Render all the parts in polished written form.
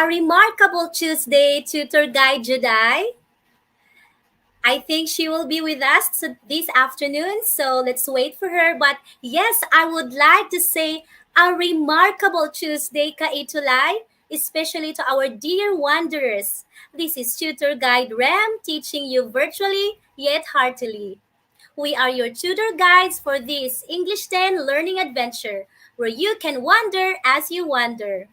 A remarkable Tuesday, Tutor Guide Juday. I think she will be with us this afternoon, so let's wait for her. But yes, I would like to say a remarkable Tuesday, Kaitulay, especially to our dear wanderers. This is Tutor Guide Ram teaching you virtually yet heartily. We are your tutor guides for this English 10 learning adventure where you can wander as you wander.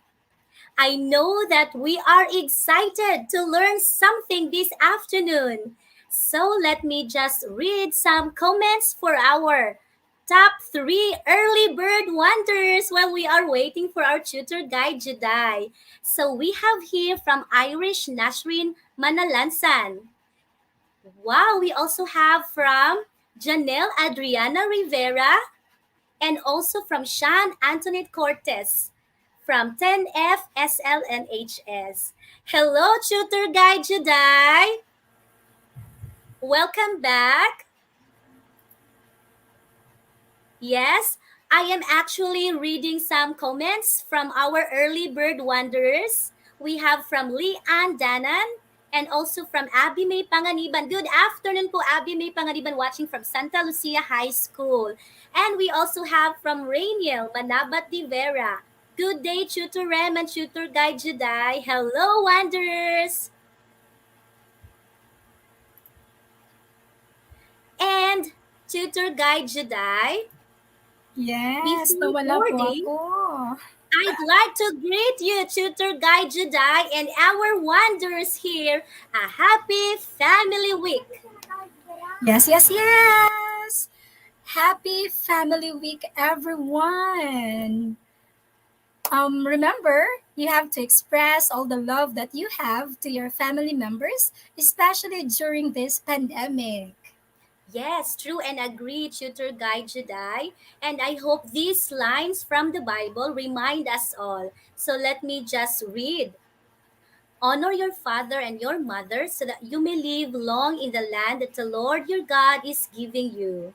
I know that we are excited to learn something this afternoon. So let me just read some comments for our top 3 early bird wonders while we are waiting for our tutor guide Juday. So we have here from Irish Nashrin Manalansan. Wow, we also have from Janelle Adriana Rivera and also from Sean Antoinette Cortez from 10F SLNHS. Hello, Tutor Guide Juday. Welcome back. Yes, I am actually reading some comments from our early bird wanderers. We have from Lee Ann Danan and also from Abby May Panganiban. Good afternoon po, Abby May Panganiban, watching from Santa Lucia High School. And we also have from Rainiel Manabat de Vera. Good day, Tutor Rem and Tutor Guide Juday. Hello, wanderers! And Tutor Guide Juday. Yes, Before nawala po boarding, ako. I'd like to greet you, Tutor Guide Juday, and our wanderers here. A happy family week. Yes. Happy Family Week, everyone. Remember, you have to express all the love that you have to your family members, especially during this pandemic. Yes, true and agree, Tutor Guide Juday. And I hope these lines from the Bible remind us all. So let me just read. Honor your father and your mother so that you may live long in the land that the Lord your God is giving you.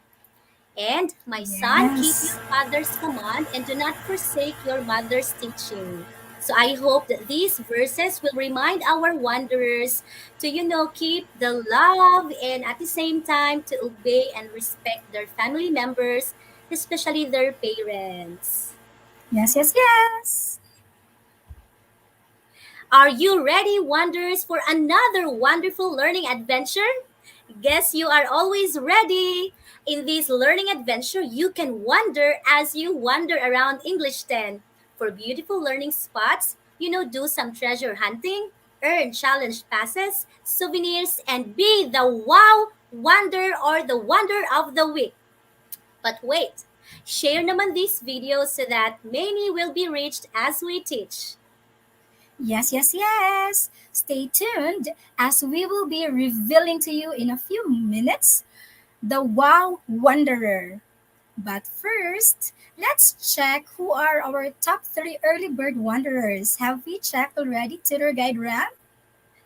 And my son, keep your Yes. father's command and do not forsake your mother's teaching. So I hope that these verses will remind our wanderers to, keep the love and at the same time to obey and respect their family members, especially their parents. Yes. Are you ready, wanderers, for another wonderful learning adventure? Guess you are always ready. In this learning adventure, you can wander as you wander around English 10 for beautiful learning spots, do some treasure hunting, earn challenge passes, souvenirs, and be the wow wonder or the wonder of the week. But wait, share naman this video so that many will be reached as we teach. Yes. Stay tuned as we will be revealing to you in a few minutes the Wow Wanderer. But first, let's check who are our top 3 early bird wanderers. Have we checked already, Tutor Guide Ram?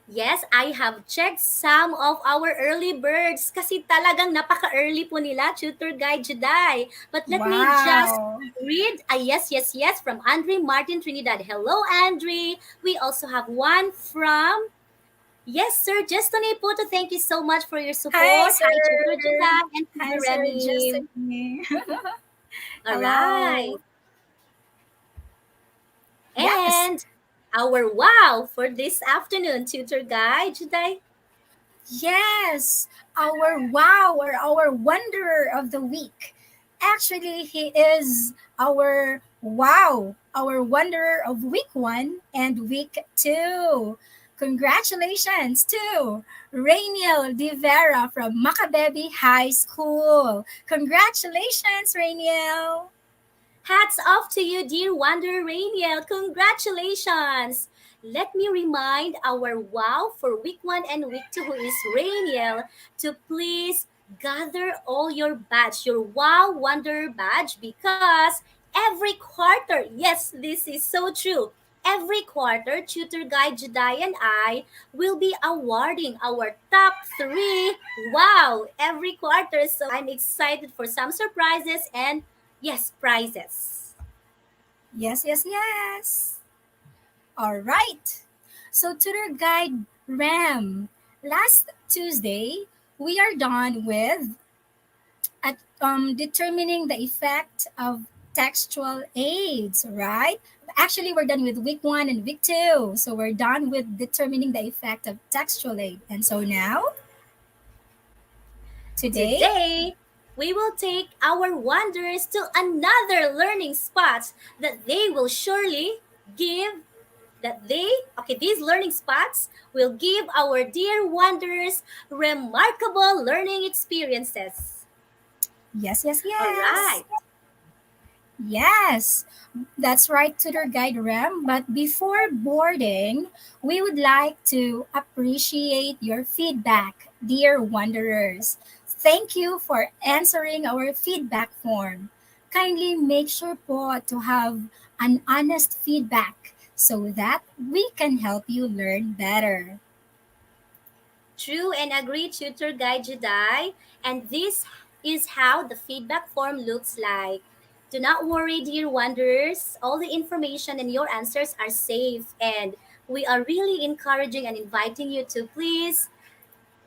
Yes, I have checked some of our early birds kasi talagang napaka-early po nila, Tutor Guide Juday. But let me just Wow. read yes from Andre Martin Trinidad. Hello, Andre. We also have one from, yes, Sir Justine Puto. Thank you so much for your Hi, support. Hi, Tutor sir. Juday and Hi, Tutor sir. Just Remy. me. All right. Hello. Yes. And our wow for this afternoon, Tutor Guide Juday. Yes. Our wow or our wanderer of the week. Actually, he is our wanderer of week 1 and week 2. Congratulations to Rainiel De Vera from Macabebe High School. Congratulations, Rainiel. Hats off to you, dear Wanderer Rainiel. Congratulations! Let me remind our wow for week 1 and week 2, who is Rainiel, to please gather all your badge, your wow Wanderer badge, because every quarter, yes, this is so true. Every quarter, Tutor Guide Juday and I will be awarding our top 3 wow every quarter. So I'm excited for some surprises and yes, prizes. Yes. All right. So, tutor guide Ram, last Tuesday, we are done with determining the effect of textual aids, right? Actually, we're done with week 1 and week 2. So, we're done with determining the effect of textual aid. And so now, today, Today, we will take our wanderers to another learning spot that they will surely give these learning spots will give our dear wanderers remarkable learning experiences. yes, yes, All yes. right. Yes, that's right, Tutor Guide Ram. But before boarding, we would like to appreciate your feedback, dear wanderers. Thank you for answering our feedback form. Kindly make sure po to have an honest feedback so that we can help you learn better. True and agree, tutor guide Jedi. And this is how the feedback form looks like. Do not worry, dear wanderers. All the information and your answers are safe. And we are really encouraging and inviting you to please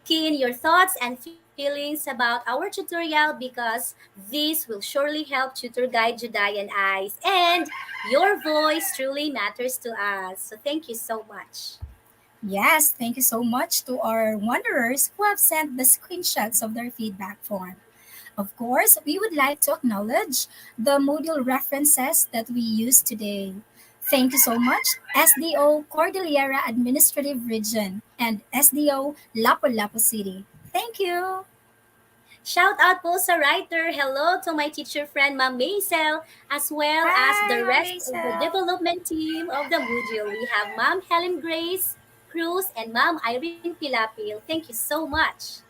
key in your thoughts and feelings about our tutorial because this will surely help tutor guide Jedi and I. And your voice truly matters to us. So thank you so much. Yes, thank you so much to our wanderers who have sent the screenshots of their feedback form. Of course, we would like to acknowledge the module references that we use today. Thank you so much, SDO Cordillera Administrative Region and SDO Lapu-Lapu City. Thank you. Shout out po sa writer. Hello to my teacher friend Ma'am Maisel as well as Hi, the Ma'am rest of the Maisel. development team of the module. We have Ma'am Helen Grace Cruz and Ma'am Irene Pilapil. Thank you so much.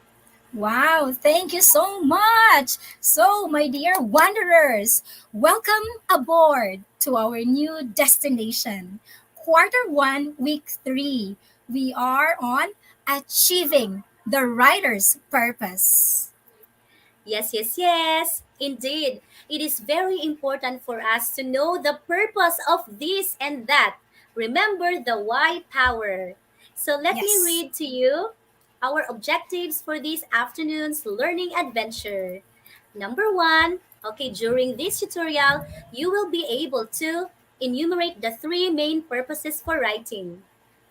Wow, thank you so much. So, my dear wanderers, welcome aboard to our new destination. Quarter 1, week 3. We are on achieving the writer's purpose. Yes. Indeed, it is very important for us to know the purpose of this and that. Remember the why power. So let me Yes. read to you our objectives for this afternoon's learning adventure. Number one, okay, during this tutorial, you will be able to enumerate the three main purposes for writing.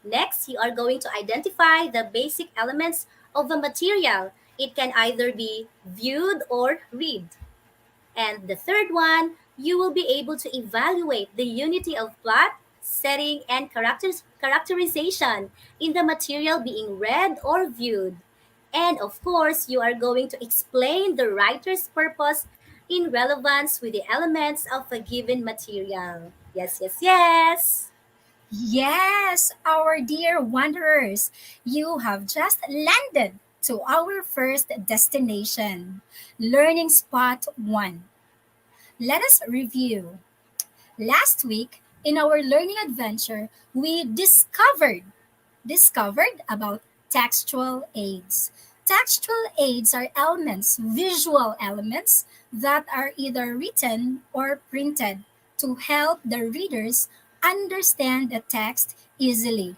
Next, you are going to identify the basic elements of a material. It can either be viewed or read. And the third one, you will be able to evaluate the unity of plot, setting, and characterization in the material being read or viewed. And of course, you are going to explain the writer's purpose in relevance with the elements of a given material. Yes. Yes, our dear wanderers, you have just landed to our first destination, Learning Spot 1. Let us review. Last week, in our learning adventure, we discovered about textual aids. Textual aids are elements, visual elements that are either written or printed to help the readers understand the text easily.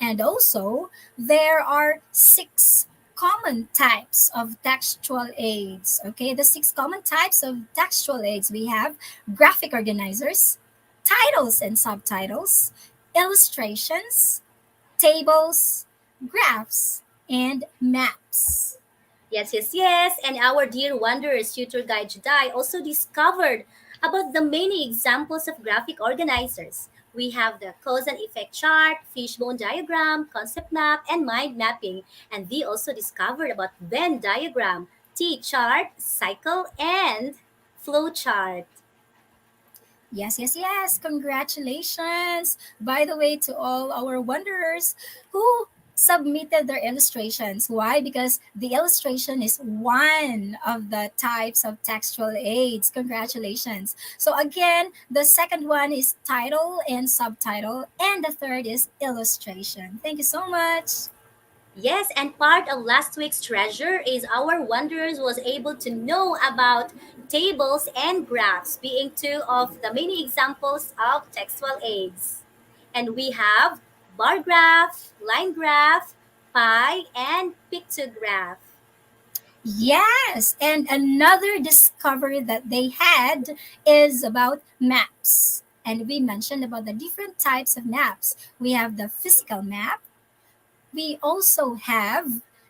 And also, there are six common types of textual aids. Okay, the six common types of textual aids we have graphic organizers, titles and subtitles, illustrations, tables, graphs, and maps. Yes. And our dear wanderers tutor guide Jedi also discovered about the many examples of graphic organizers. We have the cause and effect chart, fishbone diagram, concept map, and mind mapping. And they also discovered about Venn diagram, T chart, cycle, and flow chart. Yes. Congratulations. By the way, to all our wanderers who submitted their illustrations. Why? Because the illustration is one of the types of textual aids. Congratulations. So, again, the second one is title and subtitle, and the third is illustration. Thank you so much. Yes, and part of last week's treasure is our wanderers was able to know about tables and graphs being two of the many examples of textual aids. And we have bar graph, line graph, pie, and pictograph. Yes, and another discovery that they had is about maps. And we mentioned about the different types of maps. We have the physical map, we also have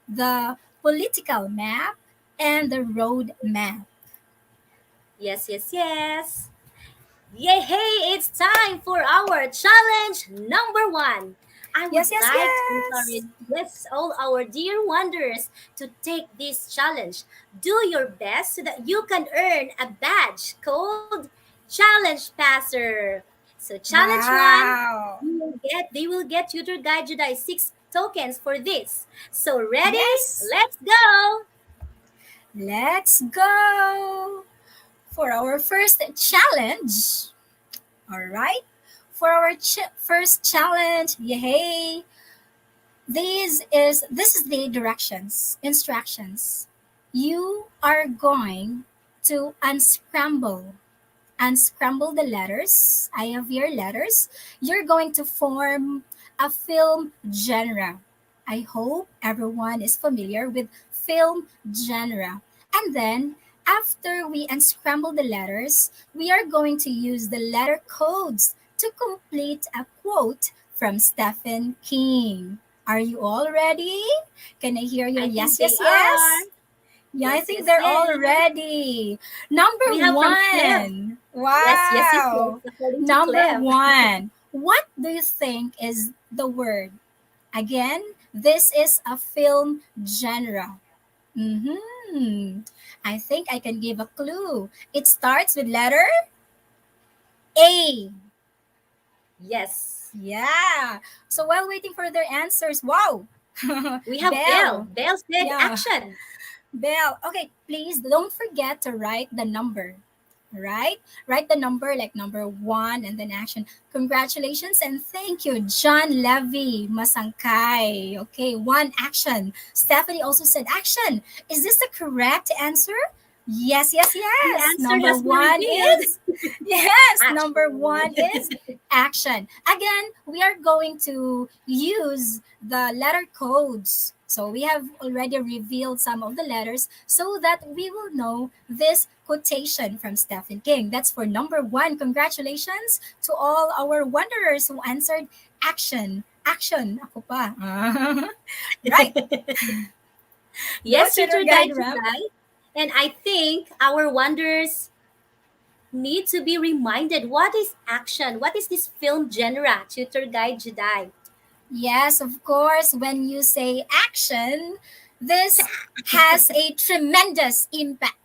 the political map and the road map. Yes, yes, yes. Yay, hey, it's time for our challenge number one. I Yes, would yes, like to yes. encourage, yes, all our dear wanderers to take this challenge. Do your best so that you can earn a badge called Challenge Passer. So challenge one, Wow. they will get Tutor Guide Jedi 6 tokens for this. So ready? Yes. Let's go! Let's go for our first challenge. All right. For our first challenge, yay! This is the directions, instructions. You are going to unscramble the letters. I have your letters. You're going to form a film genre. I hope everyone is familiar with film genre. And then, after we unscramble the letters, we are going to use the letter codes to complete a quote from Stephen King. Are you all ready? Can I hear your I yes, think they yes, are. yes? Yeah, I Yes, think yes, they're yes. all ready. Number We have from Clef. one. Yes, yes, yes, yes. Wow. According to Number Clef. one. What do you think is the word? Again, this is a film genre. Mm-hmm. I think I can give a clue. It starts with letter A. Yes. Yeah. So while waiting for their answers, wow. We have Belle. Bell. Belle said Yeah. action. Bell. Okay, please don't forget to write the number. Right? Write the number like number one and then action. Congratulations and thank you, John Levy Masangkay. Okay, one action. Stephanie also said action. Is this the correct answer? Yes, yes, The yes. answer Number has been one revealed. is yes, number one Action. is action. Again, we are going to use the letter codes. So we have already revealed some of the letters so that we will know this quotation from Stephen King. That's for number one. Congratulations to all our wanderers who answered action. Action. Ako pa. Right. Go, Yes, Tutor Tutor Guide Guide Rep. July. And I think our wonders need to be reminded what is action? What is this film genre, Tutor Guide Jedi? Yes, of course. When you say action, this has a tremendous impact.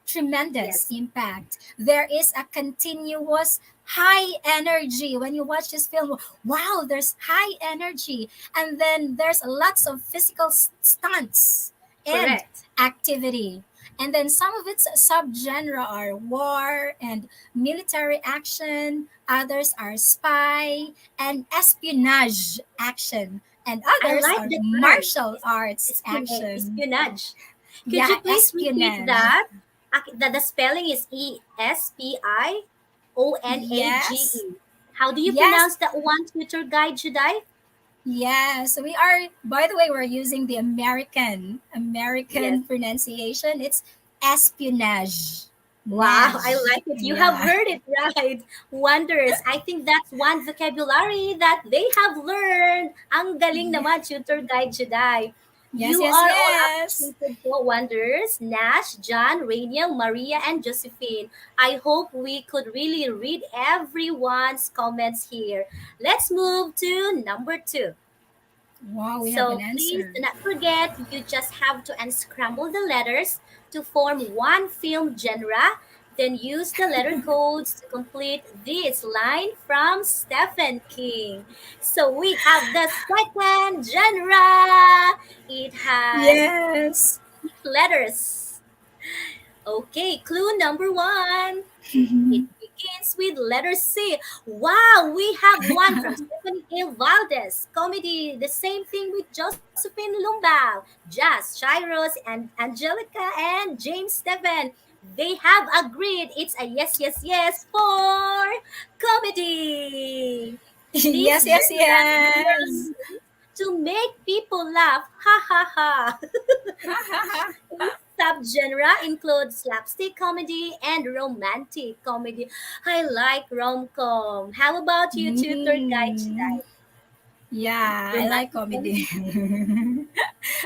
Tremendous Yes, impact. There is a continuous high energy when you watch this film. Wow, there's high energy. And then there's lots of physical stunts and correct. activity. And then some of its subgenre are war and military action, others are spy and espionage action, and I others like are the term martial arts action. espionage. Could Yeah, you please repeat espionage. that? The spelling is Esponage. Yes, How do you yes, pronounce that one, Tutor Guide Jedi? yes. We are, by the way, we're using the Yes. American pronunciation. It's espionage. Wow, I Nage. like it. You have Yeah. heard it right. Wonders. I think that's one vocabulary that they have learned. Ang galing Yeah. naman, Tutor Guide Jedi. Yes, You yes, are all yes. appreciated po, Wonders, Nash, John, Rainiel, Maria, and Josephine. I hope we could really read everyone's comments here. Let's move to number two. Wow, we have an So please answer. do not forget, you just have to unscramble the letters to form one film genre, then use the letter codes to complete this line from Stephen King. So we have the second genre. It has Yes. letters. Okay, clue number one. It begins with letter C. Wow, we have one from Stephanie A. Valdez. Comedy, the same thing with Josephine Lumbao, Jazz, Shiros, and Angelica and James Stephen. They have agreed it's a yes, yes, yes for comedy. This Yes, yes, genre yes. really to make people laugh. Ha ha ha. Its subgenre includes slapstick comedy and romantic comedy. I like rom-com. How about you, tutor guide Mm. today? Yeah, I like Romantic comedy. comedy?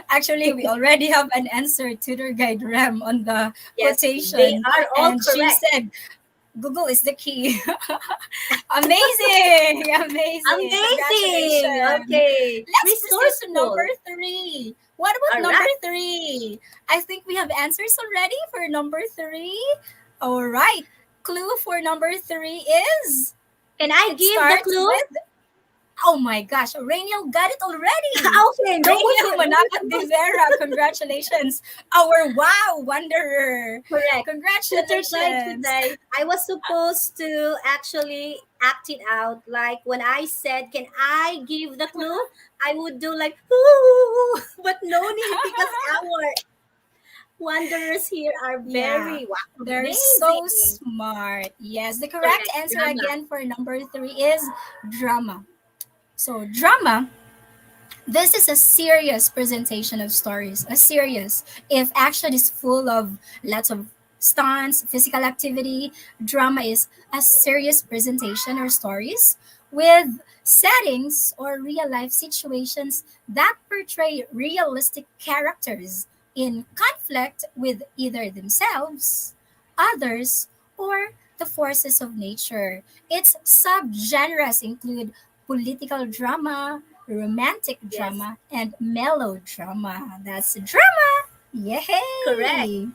Actually, we already have an answer to tour guide Ram on the Yes, they quotation, are all and she correct. said Google is the key. Amazing! Amazing! Amazing. Congratulations! Okay, Let's proceed to number resourceful. 3. What about All number right. 3? I think we have answers already for number 3. All right. Clue for number 3 is Can I it give the starts clue? with, oh my gosh, Rainiel got it already. Okay, Rainiel Manakat de Vera, congratulations. Our wow wanderer. correct. Tutor guide Congratulations. today. I was supposed to actually act it out. Like when I said, "Can I give the clue?" I would do like, "Ooh," but no need because our wanderers here are Yeah, very wow, they're so amazing. smart. Yes, the correct Correct. answer Drama. again for number 3 is drama. So, drama, this is a serious presentation of stories. A serious. If action is full of lots of stunts, physical activity, drama is a serious presentation or stories with settings or real life situations that portray realistic characters in conflict with either themselves, others, or the forces of nature. Its subgenres include political drama, romantic Yes, drama, and melodrama. That's drama. correct. Yay!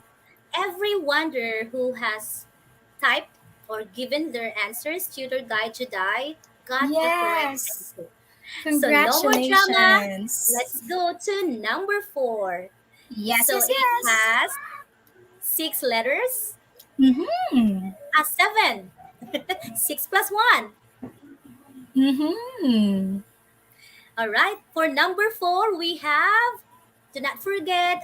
Every wanderer who has typed or given their answers, tutor guide Jedi, got the correct Yes. answer. So no more drama. Congratulations. Let's go to number 4. Yes, So yes, it yes. has 6 letters. Mm-hmm. 7. 6 plus 1. Mm-hmm. All right. For number 4, we have, do not forget,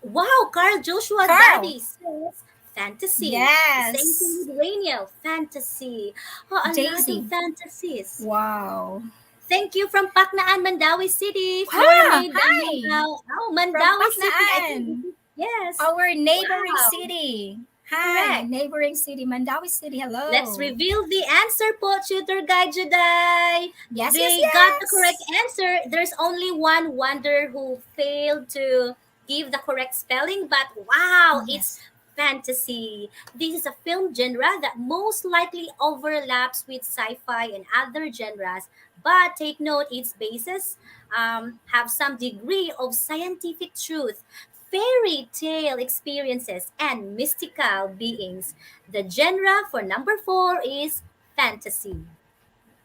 wow, Carl Joshua's Carl. daddy says fantasy. The same thing Yes. with Rainiel, fantasy. Oh, a lot of Daisy. fantasies. Wow. Thank you from Paknaan, Mandawi City, Ah, Floramid, hi. Dandanao. Oh, From Mandawi City. I think this Paknaan. is, yes. Our neighboring Wow. city. Hi, Correct. neighboring city, Mandawi City. Let's Hello. reveal the answer po, Tutor Guide Juday. Yes, yes, They got the correct yes. answer. There's only one wonder who failed to give the correct spelling, but wow, it's Yes. fantasy. This is a film genre that most likely overlaps with sci-fi and other genres, but take note its bases have some degree of scientific truth, fairy tale experiences, and mystical beings. The genre for number 4 is fantasy.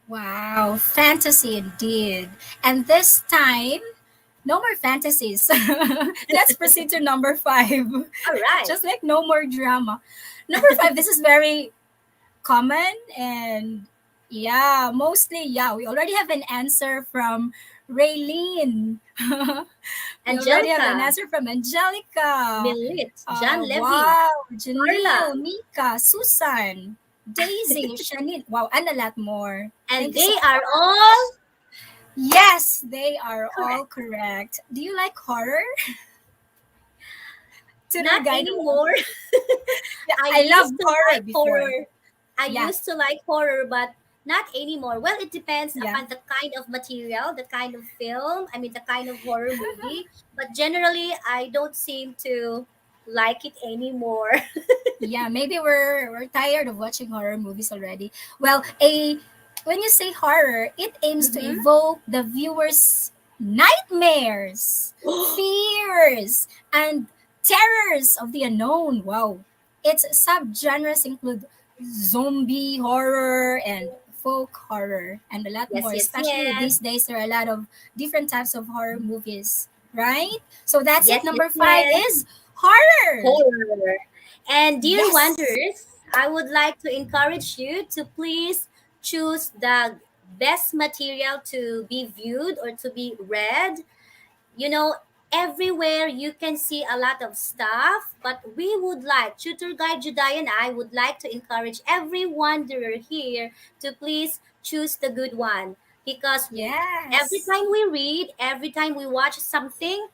Wow, fantasy indeed. And this time, no more fantasies. Let's proceed to number 5. All right. Just like no more drama. Number 5, this is very common and yeah, mostly, yeah, we already have an answer from Raylene. We already have an Angelica, answer from Angelica. Milit, John Levy, Wow, Janelle, Carla, Mika, Susan, Daisy, Shanil. Wow, and a lot more. and Thank you so they are much. all Yes, they are all correct. correct. Do you like horror? Tutor Not guide one? anymore. Yeah, I I love used to horror like before. horror. I Yeah, used to like horror, but not anymore. Well, it depends yeah. upon the kind of material, the kind of film, I mean, the kind of horror movie. But generally, I don't seem to like it anymore. Yeah, maybe we're tired of watching horror movies already. Well, a when you say horror, it aims to Mm-hmm. evoke the viewer's nightmares, fears, and terrors of the unknown. Wow. Its subgenres include zombie horror and folk horror and a lot Yes, more. yes, Especially yes. these days there are a lot of different types of horror movies, right? So that's it. Yes, yes, Number 5 yes. is horror. Horror. And dear Yes. wanderers, I would like to encourage you to please choose the best material to be viewed or to be read. You know, everywhere you can see a lot of stuff, but we would like, Tutor Guide Juday and I would like to encourage every wanderer here to please choose the good one. because every Yes. time we read, every time we watch something,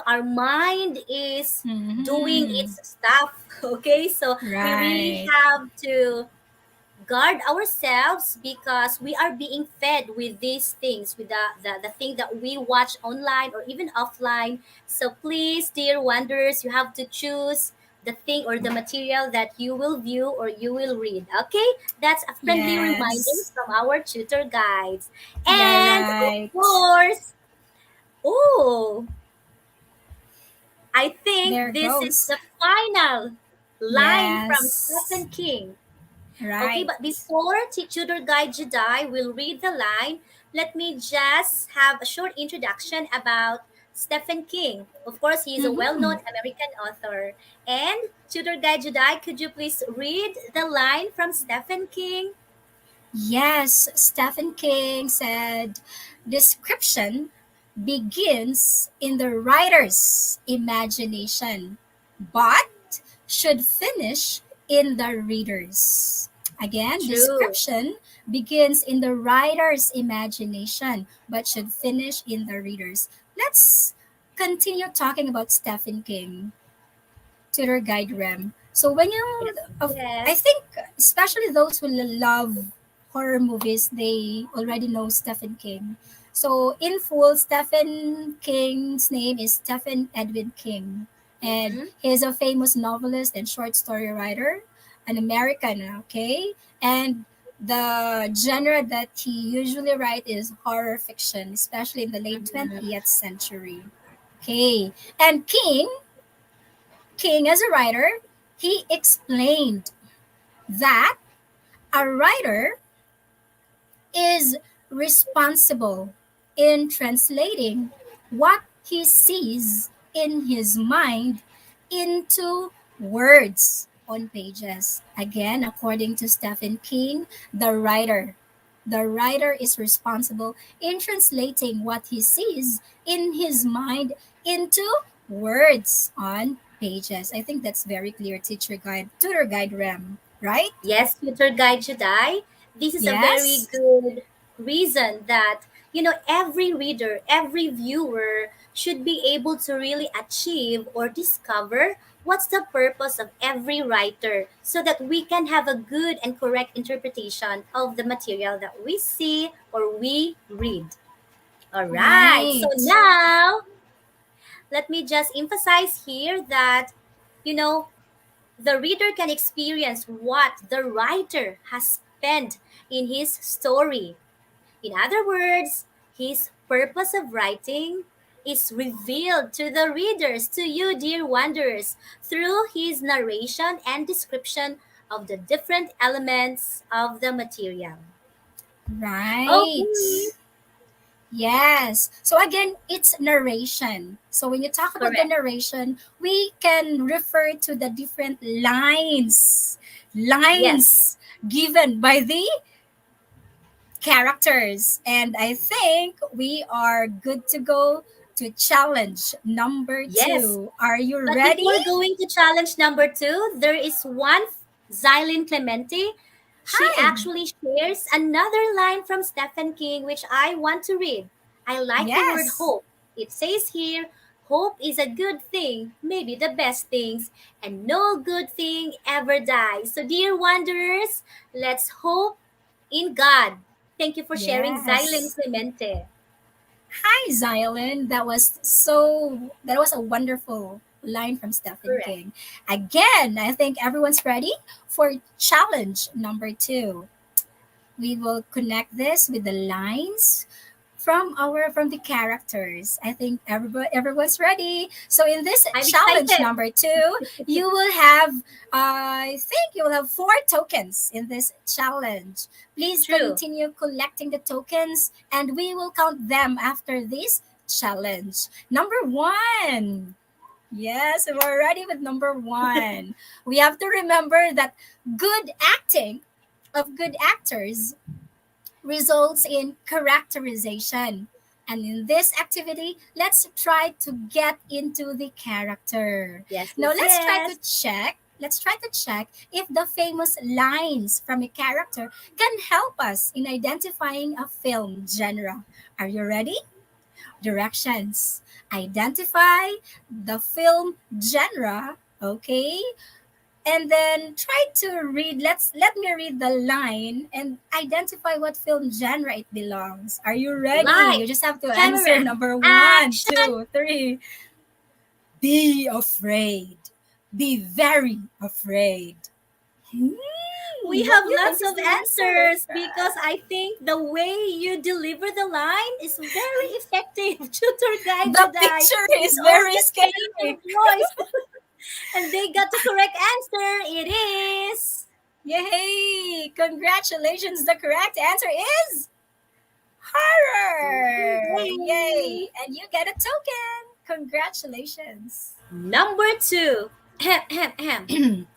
our mind is doing Mm-hmm. its stuff. Okay, so we really Right. have to guard ourselves because we are being fed with these things, with the thing that we watch online or even offline. So please, dear wanderers, you have to choose the thing or the material that you will view or you will read. Okay, that's a friendly reminder Yes. from our tutor guides. Yeah, And of right. course, oh, I think There this is goes. the final line from Yes. Stephen King. Okay, Right. but before Tutor Guide Jedi will read the line, let me just have a short introduction about Stephen King. Of course, he is a Mm-hmm. well-known American author. And Tutor Guide Jedi, could you please read the line from Stephen King? Yes, Stephen King said description begins in the writer's imagination, but should finish in the reader's. Again, True. description begins in the writer's imagination, but should finish in the reader's. Let's continue talking about Stephen King, Tutor Guide Rem. So when you, Yes. I Yes. think especially those who love horror movies, they already know Stephen King. So in full, Stephen King's name is Stephen Edwin King, and Mm-hmm. he is a famous novelist and short story writer, an American. Okay, and the genre that he usually write is horror fiction, especially in the late Mm-hmm. 20th century. Okay, and King, as a writer, he explained that a writer is responsible in translating what he sees in his mind into words on pages. Again, according to Stephen King, the writer is responsible in translating what he sees in his mind into words on pages. I think that's very clear, tutor guide Rem, right? Yes, Tutor Guide Jedi. This is a very Yes. good reason that, every reader, every viewer should be able to really achieve or discover what's the purpose of every writer so that we can have a good and correct interpretation of the material that we see or we read. All right. So Right. now, let me just emphasize here that, you know, the reader can experience what the writer has spent in his story. In other words, his purpose of writing is revealed to the readers, to you, dear wanderers, through his narration and description of the different elements of the material. Okay, Right. Yes. So again, it's narration. So when you talk about the correct. narration, we can refer to the different Yes, lines given by the characters. And I think we are good to go to challenge number yes. 2. Are you But ready? before going to challenge number two, there is one Xylene Clemente. She Hi. actually shares another line from Stephen King, which I want to read. I like the word Yes. hope. It says here, hope is a good thing, maybe the best things, and no good thing ever dies. So, dear wanderers, let's hope in God. Thank you for sharing, Xylene Yes. Clemente. Hi, Xylan. That was a wonderful line from Stephen Correct. King. Again, I think everyone's ready for challenge number 2. We will connect this with the lines from the characters. I think everyone's ready. So in this I'm challenge excited. number 2, you will have I think you will have 4 tokens in this challenge. Please True. continue collecting the tokens and we will count them after this challenge. Number 1. Yes, we're ready with number 1. We have to remember that good acting of good actors results in characterization. And in this activity, let's try to get into the character. Yes, Now, yes, let's try to yes. check. let's try to check if the famous lines from a character can help us in identifying a film genre. Are you ready? Directions. Identify the film genre, okay? And then try to read, let me read the line and identify what film genre it belongs. Are you ready? You Light, just have to answer camera, number one, action. two, three. Be afraid. Be very afraid. Hmm, We what have do you think lots is of the answer? answers because I think the way you deliver the line is very effective. Tutor Guide The Jedi picture with is all very the scary. creative voice. And they got the correct answer. It is Yay! Congratulations. The correct answer is horror. Yay. Yay! And you get a token. Congratulations. Number two. Ahem, ahem, ahem.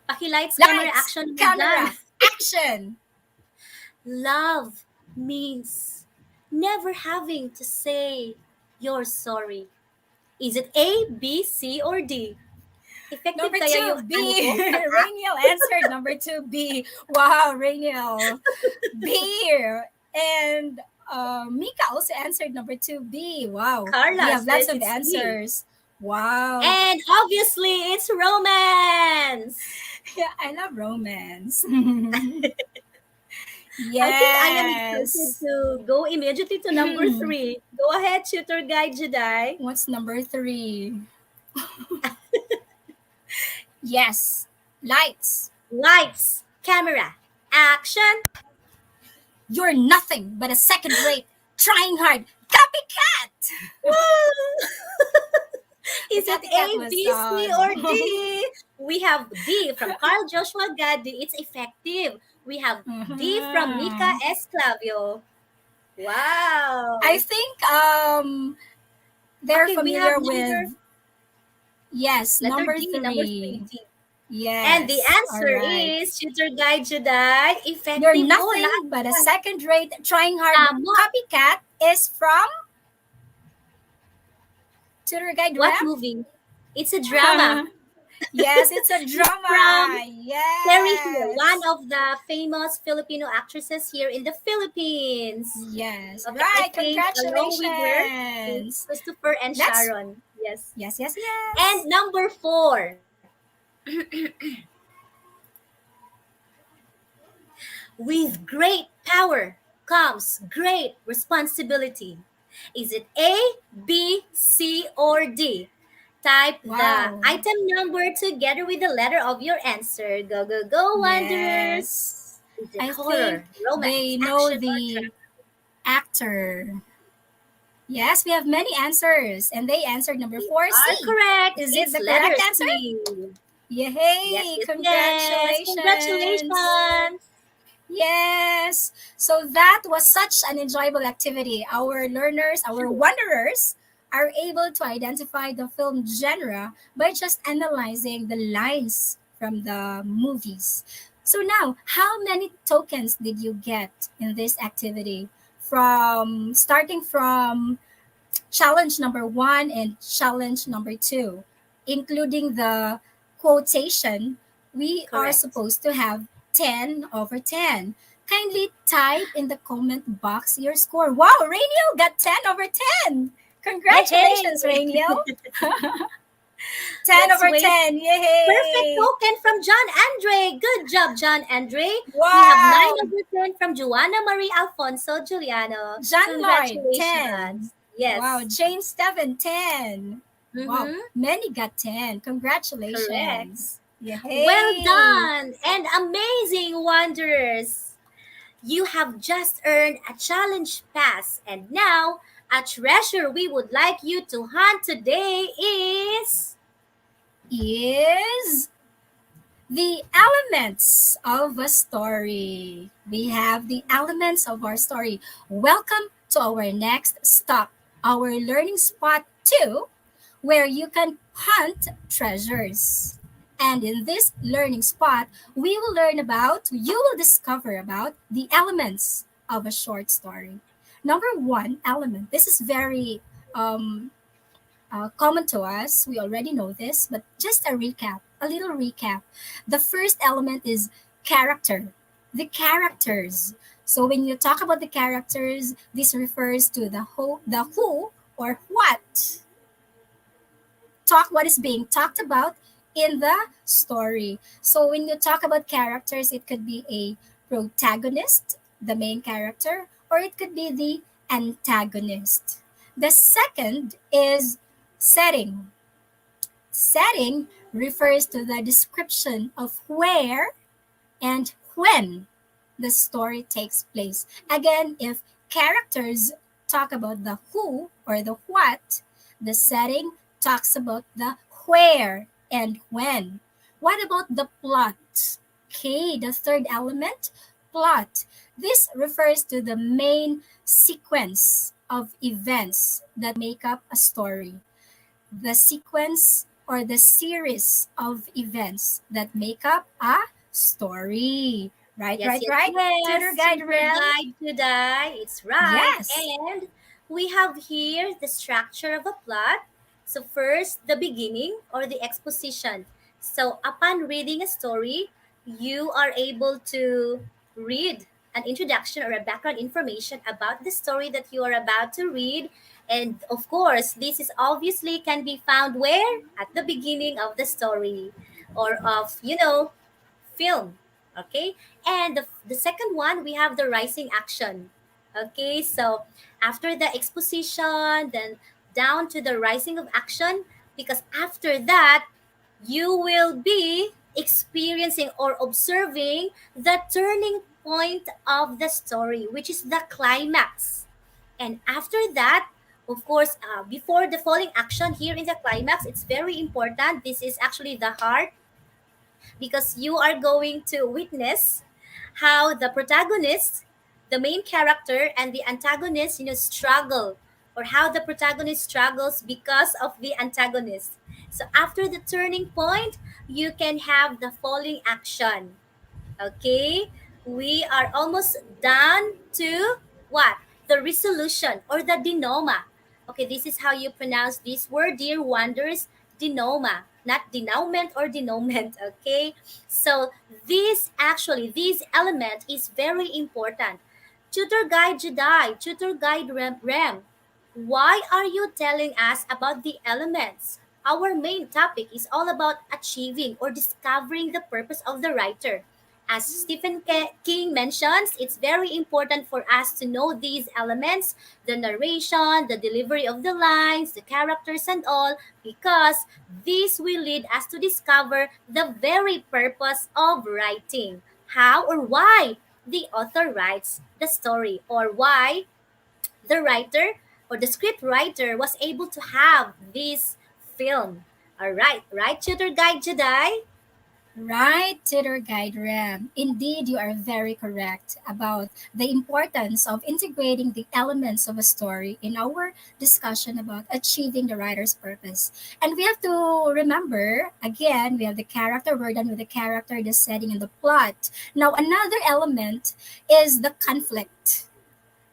Pakilights, camera, Lights, action, we're done. camera, action. Love means never having to say you're sorry. Is it A, B, C, or D? Effective Number kaya two, yung B. ano ko? Rainiel answered number two, B. Wow, Rainiel. B. And Mika also answered number two, B. Wow. We Carla have lots says of it's C. answers. Wow. And obviously, it's romance. Yeah, I love romance. I think I am excited Yes. to go immediately to number three. Go ahead, tutor guide Jedi. What's number three? Yes. Lights. Lights, camera, action. You're nothing but a second rate, trying hard, copycat. The Is it copycat A, was B, C, or D? We have D from Carl Joshua Gadi. It's effective. We have D from Mika Mhm. Esclavio. Wow. I think they're Okay, we have familiar number with, yes, letter number D, number three, three. D. And the Yes. All answer right. is tutor guide Jedi. You're Effective. Oh, nothing but a last one. second rate, trying hard, Tama. copycat is from Tutor Guide What Ram. movie? It's a drama. Yes, it's a It's from drama. Terry Hill, one Yes. of the famous Filipino actresses here in the Philippines. Yes. Okay, I Right. think along with her is Congratulations. Christopher and Let's, Sharon. Yes. yes, yes, yes. And number four. With great power comes great responsibility. Is it A, B, C, or D? Type the Wow. item number together with the letter of your answer. Go, go, go, wanderers. Yes. Is it I think horror, romance, they know action, or the drama? actor. Yes, we have many answers, and they answered number You four, are C. correct. Is it It's the letter correct answer? C. Yes, Yay! yes, yes. Congratulations! Congratulations. Yes. So that was such an enjoyable activity. Our learners, our True. wanderers, are able to identify the film genre by just analyzing the lines from the movies. So now, how many tokens did you get in this activity? From starting from challenge number one and challenge number two, including the quotation, we are Correct. supposed to have 10 over 10. Kindly type in the comment box your score. Wow, Rainiel got 10 over 10. Hey, Congratulations, hey. Rainiel. 10 Let's over wait. 10. Perfect Yay. token from John Andre. Good job, John Andre. We have 9 Wow. over 10 from Joanna Marie Alfonso Giuliano. John Lloyd, 10. Congratulations. Wow, Yes. James Steven, 10. Wow, Mm-hmm. many got 10. Correct. Congratulations. Well Yay. done and amazing wanderers. You have just earned a challenge pass, and now a treasure we would like you to hunt today Is the elements of a story. We have the elements of our story. Welcome to our next stop, our learning spot 2, where you can hunt treasures. And in this learning spot, we will learn about, you will discover about the elements of a short story. Number one element, this is very common to us. We already know this, but just a recap. a little recap. The first element is character. The characters. So when you talk about the characters, this refers to the who or what is being talked about in the story. So when you talk about characters, it could be a protagonist, the main character, or it could be the antagonist. The second is setting. Setting refers to the description of where and when the story takes place. Again, if characters talk about the who or the what, the setting talks about the where and when. What about the plot? Okay, the third element, plot. This refers to the main sequence of events that make up a story. The sequence or the series of events that make up a story. Right, Yes, right, yes, right. Tutor yes. Guide Tutor Rem? Guide Juday. It's right. Yes. And we have here the structure of a plot. So first, the beginning or the exposition. So upon reading a story, you are able to read an introduction or a background information about the story that you are about to read. And of course, this is obviously can be found where? At the beginning of the story or of, film. Okay. And the second one, we have the rising action. Okay. So after the exposition, then down to the rising of action, because after that, you will be experiencing or observing the turning point of the story, which is the climax. And after that, of course, before the falling action here in the climax, it's very important. This is actually the heart because you are going to witness how the protagonist, the main character, and the antagonist, struggle, or how the protagonist struggles because of the antagonist. So after the turning point, you can have the falling action. Okay, we are almost done to what? The resolution or the denouement. Okay, this is how you pronounce this word, dear wonders. Denouement, not denouement or denouement. Okay, so this element is very important. Tutor Guide Jedi, Tutor Guide Rem, why are you telling us about the elements? Our main topic is all about achieving or discovering the purpose of the writer. As Stephen King mentions, it's very important for us to know these elements, the narration, the delivery of the lines, the characters, and all, because this will lead us to discover the very purpose of writing. How or why the author writes the story, or why the writer or the script writer was able to have this film. All right, right, Tutor Guide Jedi? Right, Tutor Guide Ram. Indeed, you are very correct about the importance of integrating the elements of a story in our discussion about achieving the writer's purpose. And we have to remember, again, we have the character, we're done with the character, the setting, and the plot. Now, another element is the conflict.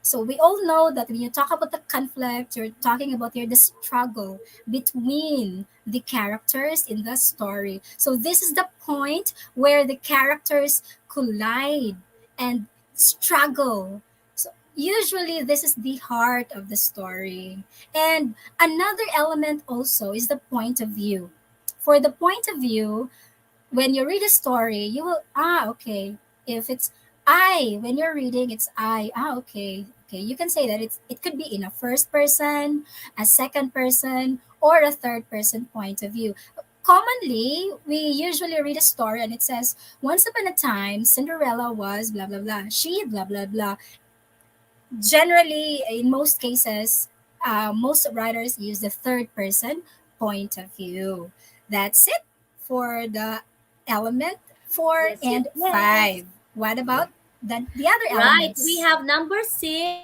So we all know that when you talk about the conflict, you're talking about here the struggle between the characters in the story. So this is the point where the characters collide and struggle. So usually this is the heart of the story. And another element also is the point of view. For the point of view, when you read a story, you will okay. If it's I, when you're reading, it's I. Okay. Okay. You can say that it could be in a first person, a second person, or a third person point of view. Commonly, we usually read a story and it says, once upon a time, Cinderella was blah blah blah. She blah blah blah. Generally, in most cases, most writers use the third person point of view. That's it for the element four Yes, yes, and yes. five. What about the other Right, we elements? have number six.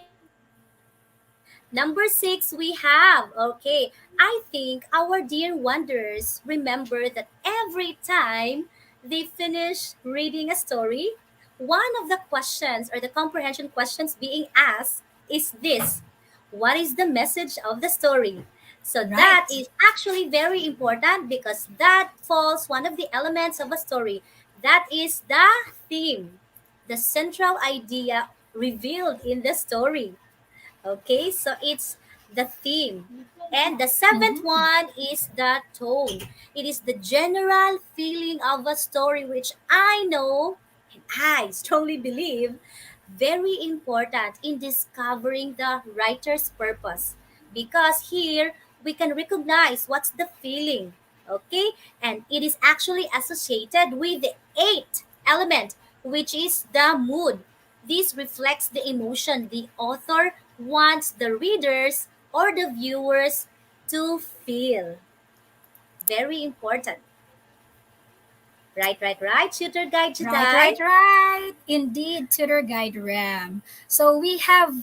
Number six, we have, okay, I think our dear wanderers remember that every time they finish reading a story, one of the questions or the comprehension questions being asked is this: what is the message of the story? So that Right. is actually very important because that falls one of the elements of a story. That is the theme, the central idea revealed in the story. Okay, so it's the theme. And the seventh Mm-hmm. one is the tone. It is the general feeling of a story, which I know and I strongly believe very important in discovering the writer's purpose. Because here we can recognize what's the feeling. Okay, and it is actually associated with the eighth element, which is the mood. This reflects the emotion the author wants the readers or the viewers to feel. Very important. Right, right, right. Tutor Guide Right, right, Jedi. right. Indeed, Tutor Guide Ram. So we have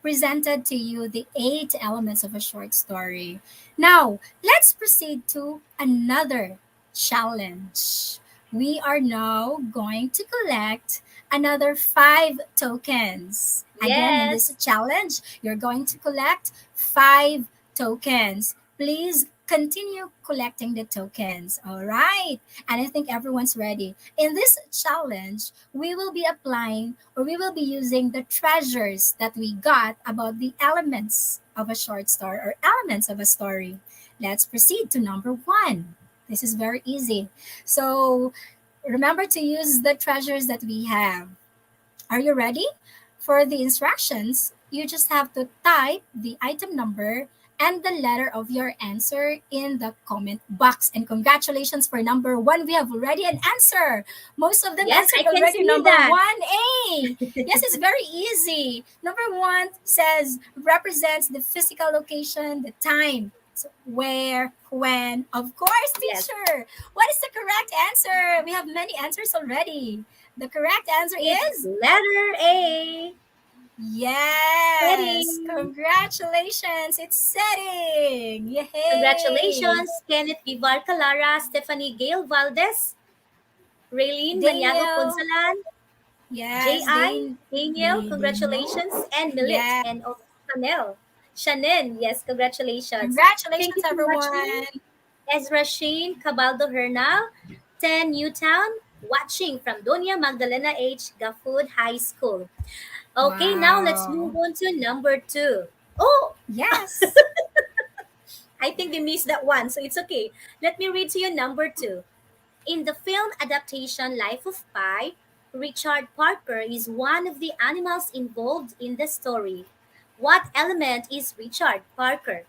presented to you the 8 elements of a short story. Now, let's proceed to another challenge. We are now going to collect another 5 tokens. Again, in this Yes. challenge, you're going to collect 5 tokens. Please continue collecting the tokens. All right. And I think everyone's ready. In this challenge, we will be applying or we will be using the treasures that we got about the elements of a short story or elements of a story. Let's proceed to number 1. This is very easy. So remember to use the treasures that we have. Are you ready? For the instructions, you just have to type the item number and the letter of your answer in the comment box. And congratulations for number 1. We have already an answer. Most of them Yes, answered I can already see number that. 1A. Yes, it's very easy. Number 1 says represents the physical location, the time. So where, when, of course, Yes. teacher. What is the correct answer? We have many answers already. The correct answer It's is letter A. yes. Setting. Congratulations. It's setting. Yay. Congratulations, Kenneth Vivar Calara, Stephanie Gale Valdez, Raylene Maniago Daniel. Punsalan, Yes. J.I., Daniel, Daniel. congratulations, and Milit, Yeah. and also Chanel. Shannon, yes, congratulations. Thank you Congratulations, for watching. everyone. Ezra Shane Cabaldo Hernal, 10 Newtown, watching from Doña Magdalena H. Gafud High School. Okay, now let's Wow. move on to number 2. Oh, Yes. I think we missed that one, so it's okay. Let me read to you number 2. In the film adaptation Life of Pi, Richard Parker is one of the animals involved in the story. What element is Richard Parker?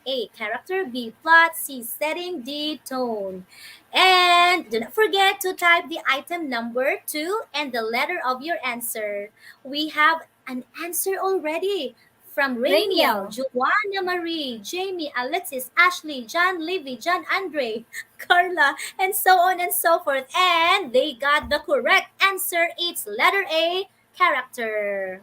A. Character. B. Plot. C. Setting. D. Tone. And do not forget to type the item number 2 and the letter of your answer. We have an answer already from Rainiel, Rainiel. Joanna Marie, Jamie, Alexis, Ashley, John Livy, John Andre, Carla, and so on and so forth. And they got the correct answer. It's letter A, character.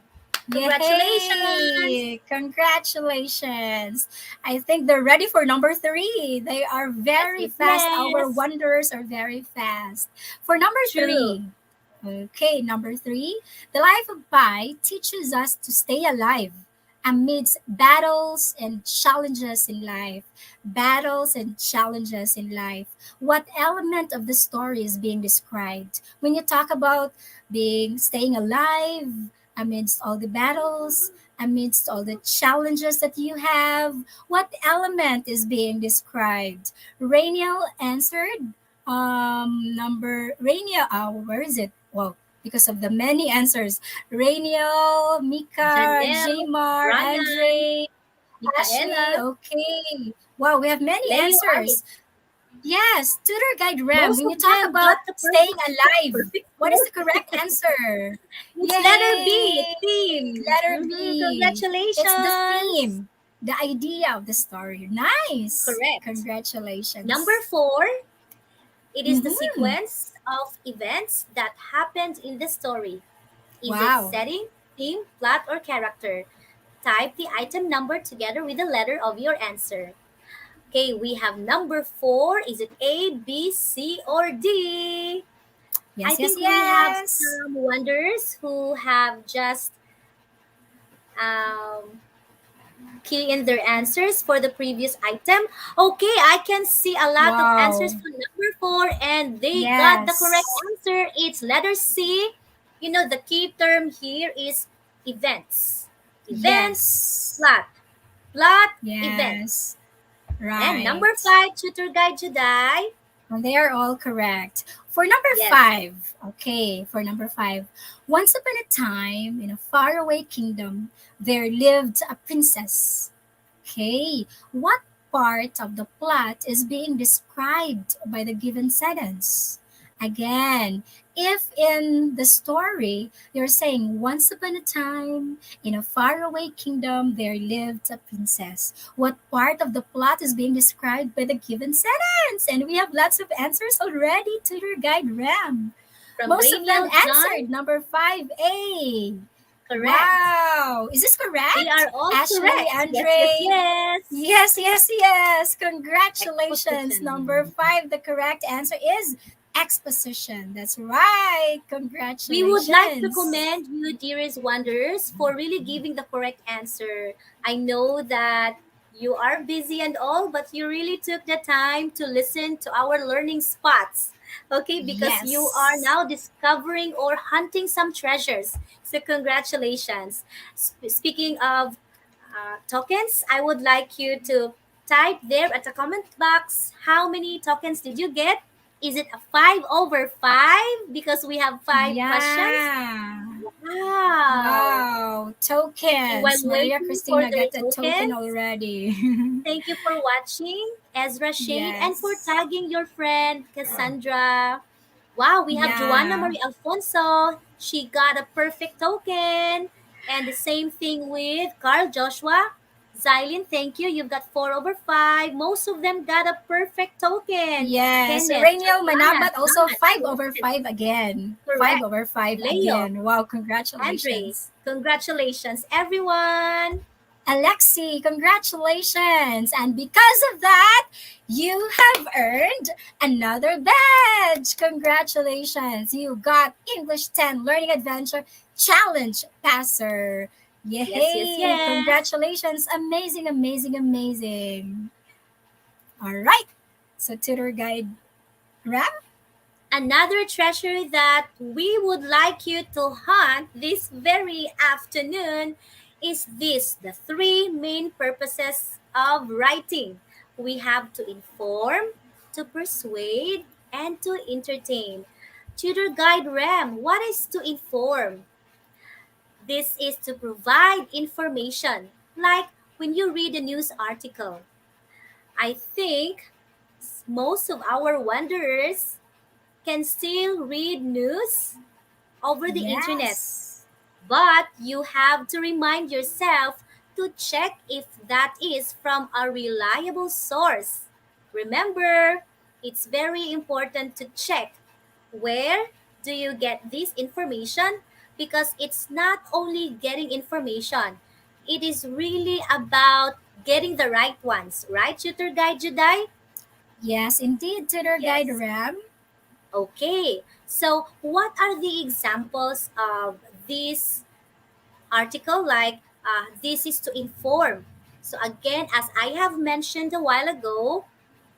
Congratulations! Yay! Congratulations. I think they're ready for number 3. They are Yes, very yes, fast. Our yes. wanderers are very fast. For number True. 3. Okay, number 3. The life of Pi teaches us to stay alive amidst battles and challenges in life. Battles and challenges in life. What element of the story is being described? When you talk about being staying alive amidst all the battles, amidst all the challenges that you have, what element is being described? Rainiel answered number Rainiel, where is it? Well, because of the many answers. Rainiel, Mika, Janelle, Jamar, Ryan, Andre, Ashley, Michaela, okay. Wow, we have many Leo answers. Alex. Yes, Tutor Guide Ram, Most when you of talk them got about the staying alive, perfect what is score. the correct answer? It's letter B, Yay! theme. Letter B. It's the Congratulations. theme, the idea of the story. Nice. Correct. Number Congratulations. 4, it is the Mm-hmm. sequence of events that happened in the story. Is it Wow. setting, theme, plot, or character? Type the item number together with the letter of your answer. Okay, we have number 4. Is it A, B, C, or D? I Yes, yes, think we have yes. some wonders who have just um, key in their answers for the previous item. Okay, I can see a lot of answers Wow. for number four, and they got the correct Yes. answer. It's letter C. You know, the key term here is events. Events, Yes. plot. Plot, events. Yes. And Right. number five, tutor guide Jedi. Well, they are all correct. For number Yes. five, okay, for number five, once upon a time in a faraway kingdom, there lived a princess. Okay, what part of the plot is being described by the given sentence? Again, if in the story you're saying, once upon a time in a faraway kingdom there lived a princess, what part of the plot is being described by the given sentence? And we have lots of answers already to your guide Ram. From Most of them Rainiel John. answered number 5A. Correct. Wow. Is this They correct? are all Ashley, correct. Yes, yes, Andre? yes. Yes, yes, yes. Congratulations. Number Exposition. 5, the correct answer is exposition. That's right. We would like to Congratulations. commend you, dearest wanderers, for really giving the correct answer. I know that you are busy and all, but you really took the time to listen to our learning spots. Okay, because you are Yes. now discovering or hunting some treasures. So, congratulations. Speaking of tokens, I would like you to type there at the comment box how many tokens did you get? Is it a 5 over 5? Because we have 5 questions. Yeah. Wow. Wow. Okay, while Tokens. Maria waiting for Cristina their got a token tokens, already. thank you for watching, Ezra Shade, and for Yes. tagging your friend, Cassandra. Wow, we have Joanna Yeah. Marie Alfonso. She got a perfect token. And the same thing with Carl Joshua. Xylene, thank you. You've got 4 over 5. Most of them got a perfect token. Yes, Kenneth, Rainiel Tatiana, Manabat also John, I 5 love over it. 5 again. 5 Correct. over 5 Leo, again. Wow, Andre, congratulations. congratulations, everyone. Alexi, congratulations. And because of that, you have earned another badge. Congratulations. You got English 10 Learning Adventure Challenge Passer. Yes, yes, Yay! yes. Congratulations. Amazing, amazing, amazing. All right. So, tutor guide Ram? Another treasure that we would like you to hunt this very afternoon is this, the three main purposes of writing. We have to inform, to persuade, and to entertain. Tutor Guide Ram, what is to inform? This is to provide information, like when you read a news article. I think most of our wanderers can still read news over the internet, Yes. but you have to remind yourself to check if that is from a reliable source. Remember, it's very important to check where do you get this information, because it's not only getting information, it is really about getting the right ones, right, Tutor Guide Jedi? Yes, indeed, tutor guide Yes. Ram. Okay, so what are the examples of this article? Like, this is to inform. So, again, as I have mentioned a while ago,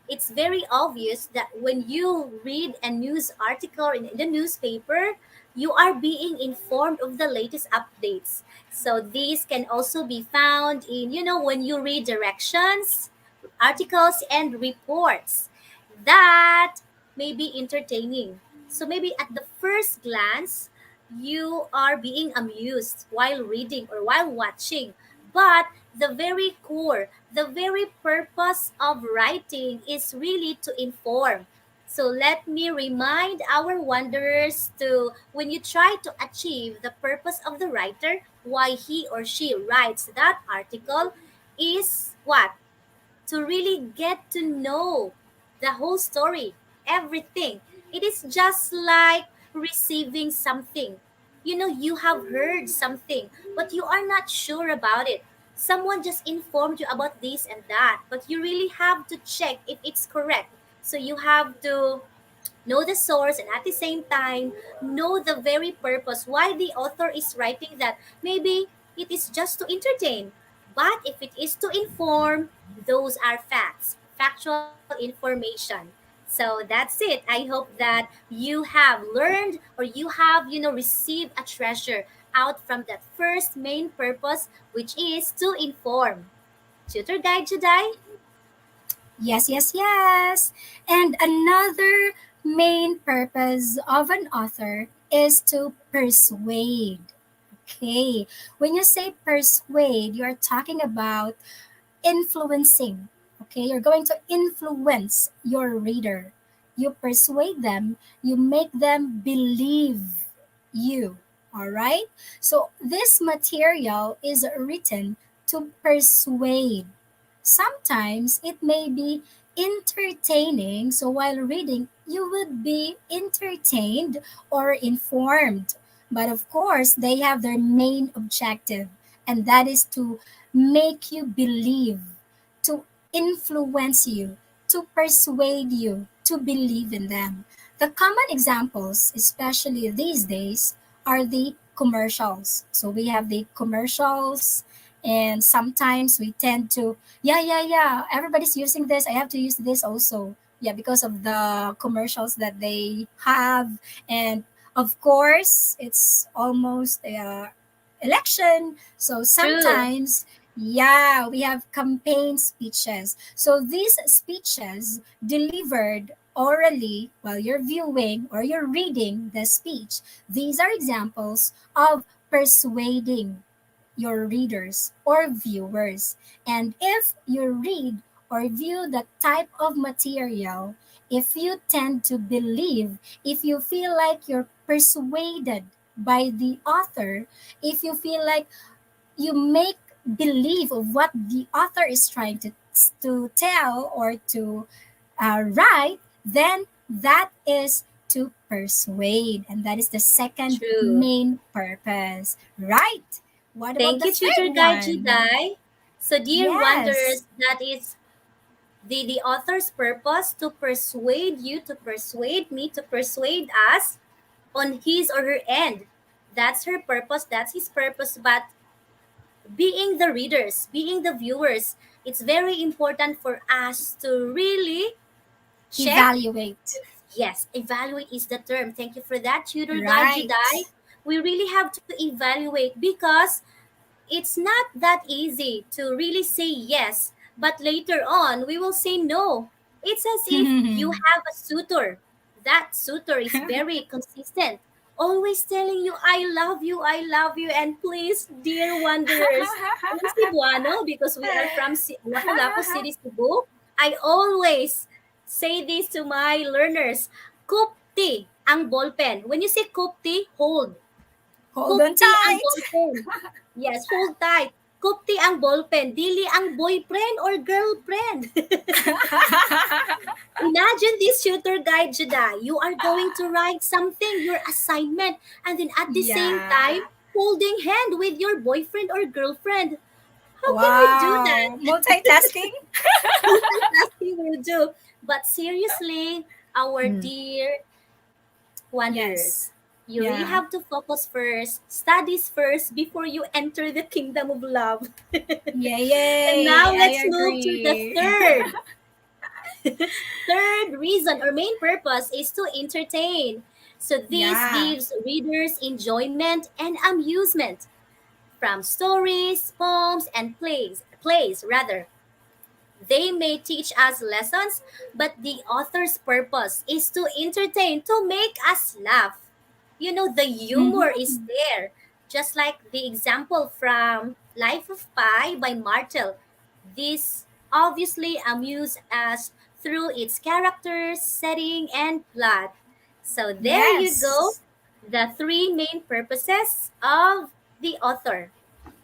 it's very obvious that when you read a news article in the newspaper, you are being informed of the latest updates. So, these can also be found in, when you read directions, articles, and reports that may be entertaining. So maybe at the first glance, you are being amused while reading or while watching. But the very core, the very purpose of writing is really to inform. So let me remind our wanderers to, when you try to achieve the purpose of the writer, why he or she writes that article, is what? To really get to know the whole story, everything. It is just like receiving something. You have heard something, but you are not sure about it. Someone just informed you about this and that, but you really have to check if it's correct. So you have to know the source, and at the same time know the very purpose why the author is writing that. Maybe it is just to entertain, But if it is to inform, those are facts, factual information. So that's it. I hope that you have learned or you have, received a treasure out from that first main purpose, which is to inform. Tutor Guide Juday? Yes, yes, yes. And another main purpose of an author is to persuade. Okay. When you say persuade, you're talking about influencing. Okay. You're going to influence your reader. You persuade them, you make them believe you. All right. So this material is written to persuade. Sometimes it may be entertaining, so while reading, you would be entertained or informed. But of course, they have their main objective, and that is to make you believe, to influence you, to persuade you to believe in them. The common examples, especially these days, are the commercials. So we have the commercials, and sometimes we tend to, yeah, yeah, yeah, everybody's using this. I have to use this also. Yeah, because of the commercials that they have. And of course, it's almost election. So True. sometimes, yeah, we have campaign speeches. So these speeches delivered orally while you're viewing or you're reading the speech, these are examples of persuading your readers or viewers. And if you read or view that type of material, if you tend to believe, if you feel like you're persuaded by the author, if you feel like you make believe of what the author is trying to tell or to write, then that is to persuade. And that is the second True. main purpose. Right? What about Thank the you, Tutor third Guide one? Juday. So, dear Yes. wanderers, that is the author's purpose to persuade you, to persuade me, to persuade us on his or her end. That's her purpose, that's his purpose. But being the readers, being the viewers, it's very important for us to really check. Evaluate. Yes, evaluate is the term. Thank you for that, Tutor Guide Right. Juday. We really have to evaluate because it's not that easy to really say yes, but later on we will say no. It's as if you have a suitor. That suitor is very consistent, always telling you, I love you, and please, dear wanderers, in Cebuano, because we are from Lapu-Lapu City, Cebu, I always say this to my learners, kupti ang ballpen. When you say kupti, hold. Hold on Kupti ang tight. ballpen. Yes, hold tight. Kupti ang ballpen, dili ang boyfriend or girlfriend. Imagine this tutor guide, Juday. You are going to write something, your assignment, and then at the same Yeah. time, holding hand with your boyfriend or girlfriend. How can we do that? Wow. Multitasking? Multitasking will do. But seriously, our Hmm. dear wanderers, Yes. you really Yeah. have to focus first, studies first before you enter the kingdom of love. Yay, And yay. now I let's move to the agree. third reason or main purpose is to entertain. So this Yeah. gives readers enjoyment and amusement from stories, poems, and plays rather. They may teach us lessons, but the author's purpose is to entertain, to make us laugh. The humor is Mm-hmm. there. Just like the example from Life of Pi by Martel. This obviously amuses us through its characters, setting, and plot. So there you go, Yes. the three main purposes of the author: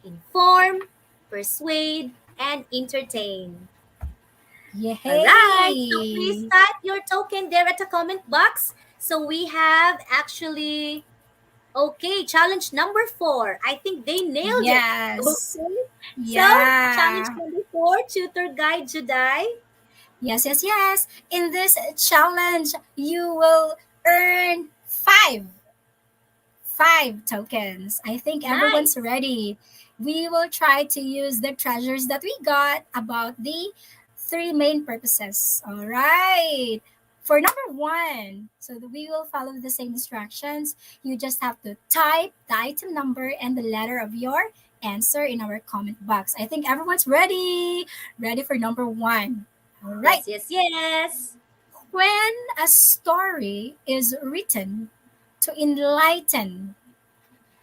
inform, persuade, and entertain. All right, so please Yay. type your token there at the comment box. So we have actually, okay, challenge number 4. I think they nailed it. Yes. Okay, so challenge Yeah. number 4, tutor guide Juday. Yes, yes, yes. In this challenge, you will earn five tokens. I think everyone's Nice. ready. we will try to use the treasures that we got about the three main purposes. All right. For number one, so that we will follow the same instructions. You just have to type the item number and the letter of your answer in our comment box. I think everyone's ready. Ready for number one. All right. Yes, yes, yes. When a story is written to enlighten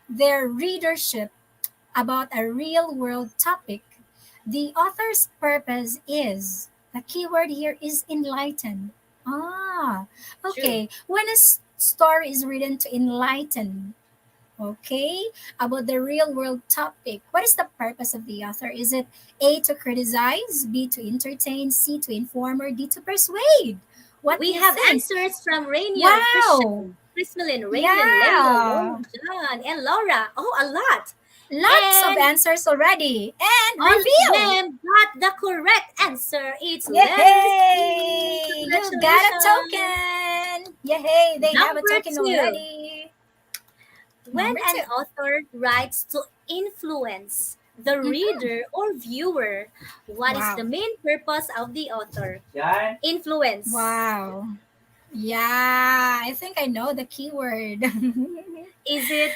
their readership about a real world topic, the author's purpose is, the keyword here is enlighten. Ah, True. okay. When a story is written to enlighten, okay, about the real world topic, what is the purpose of the author? Is it A, to criticize, B, to entertain, C, to inform, or D, to persuade? What do We you have think? answers from Rainier, Wow! Christian, Prismalin, Raymond, Leo, Yeah! Lauren, John, and Laura. Oh, a lot. Lots of And answers already. And all of reveal! them got the correct answer. It's letter C. Yay! You got a Congratulations. token! Yay! They have a Number token two. already. When Number an two. author writes to influence the Mhm. reader or viewer, what is the Wow. main purpose of the author? Influence. Wow. Yeah, I think I know the keyword. Is it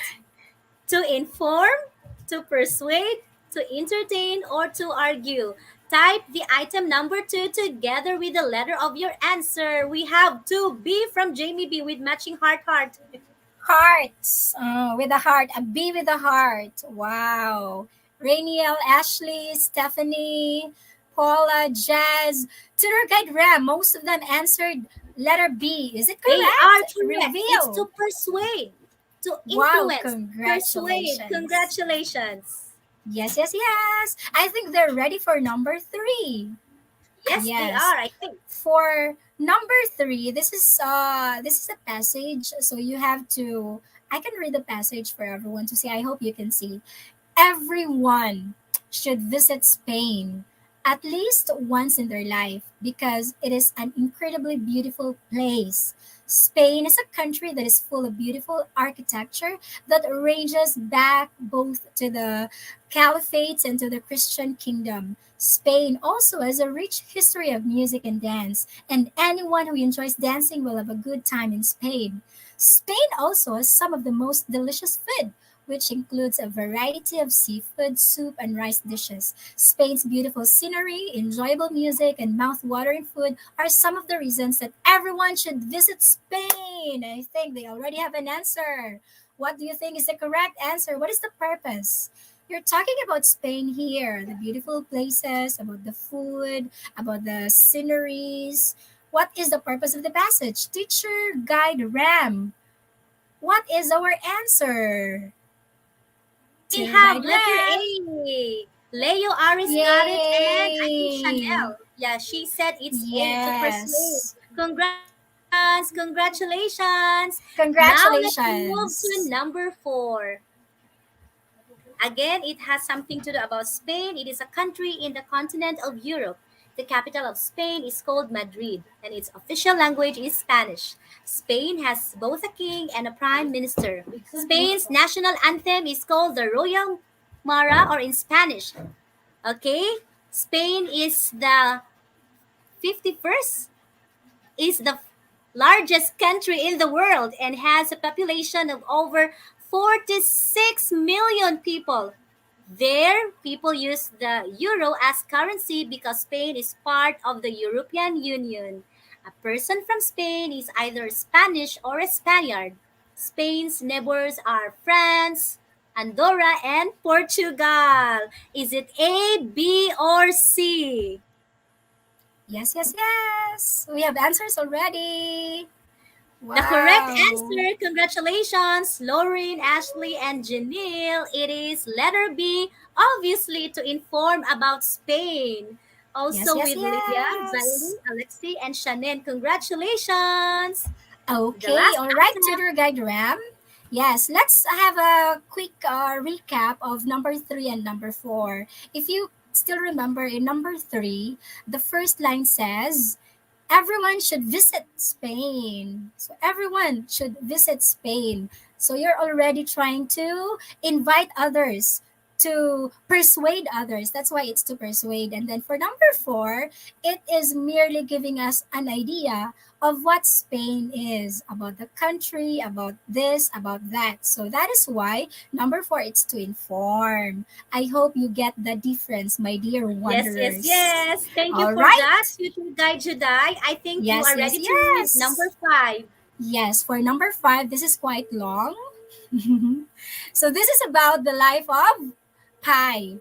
to inform, to persuade, to entertain, or to argue? Type the item number two together with the letter of your answer. We have 2B from Jamie B with matching heart heart. Hearts. With a heart. A B with a heart. Wow. Rainiel, Ashley, Stephanie, Paula, Jazz, Tutor Guide Ram. Most of them answered letter B. Is it They are correct? correct. It's to Reveal. persuade, to Wow, influence, persuade. congratulations. Congratulations. Yes, yes, yes. I think they're ready for number three. Yes, they Yes. are, I think. For number three, this is a passage, so you have to, I can read the passage for everyone to see. I hope you can see. Everyone should visit Spain at least once in their life because it is an incredibly beautiful place. Spain is a country that is full of beautiful architecture that ranges back both to the caliphates and to the Christian kingdom. Spain also has a rich history of music and dance, and anyone who enjoys dancing will have a good time in Spain. Spain also has some of the most delicious food, which includes a variety of seafood, soup, and rice dishes. Spain's beautiful scenery, enjoyable music, and mouth-watering food are some of the reasons that everyone should visit Spain. I think they already have an answer. What do you think is the correct answer? What is the purpose? You're talking about Spain here, the beautiful places, about the food, about the sceneries. What is the purpose of the passage? Teacher Guide Ram, what is our answer? We Tutor have Guide letter Ram. A. Leo Aris got it, and I think Yay! Chanel. Yeah, she said it's A, to persuade. Yes. Congrats, congratulations. Now let's move to Congratulations. number four. Again, it has something to do about Spain. It is a country in the continent of Europe. The capital of Spain is called Madrid, and its official language is Spanish. Spain has both a king and a prime minister. Spain's national anthem is called the Royal Mara, or in Spanish. Okay? Spain is the 51st, is the largest country in the world and has a population of over 46 million people. There, people use the euro as currency because Spain is part of the European Union. A person from Spain is either Spanish or a Spaniard. Spain's neighbors are France, Andorra, and Portugal. Is it A, B, or C? Yes, yes, yes. We have answers already. The correct Wow. answer, congratulations, Lauren, Ashley, and Janelle. It is letter B, obviously to inform about Spain. Yes, Also yes, with Leah, yes. Zailin, Alexi, and Shannon. Congratulations. The Okay, last all right, item. Tutor Guide Ram. Yes, let's have a quick recap of number three and number four. If you still remember, in number three, the first line says, everyone should visit Spain. So everyone should visit Spain. So you're already trying to invite others to persuade others. That's why it's to persuade. And then for number four, it is merely giving us an idea of what Spain is, about the country, about this, about that. So that is why number four, it's to inform. I hope you get the difference, my dear Yes, yes, wanderers. yes. Thank you All for that, right. Tutor Guide Juday. I think you Yes, are yes, ready to read number yes. five. Yes, for number five, this is quite long. So this is about the life of Pi.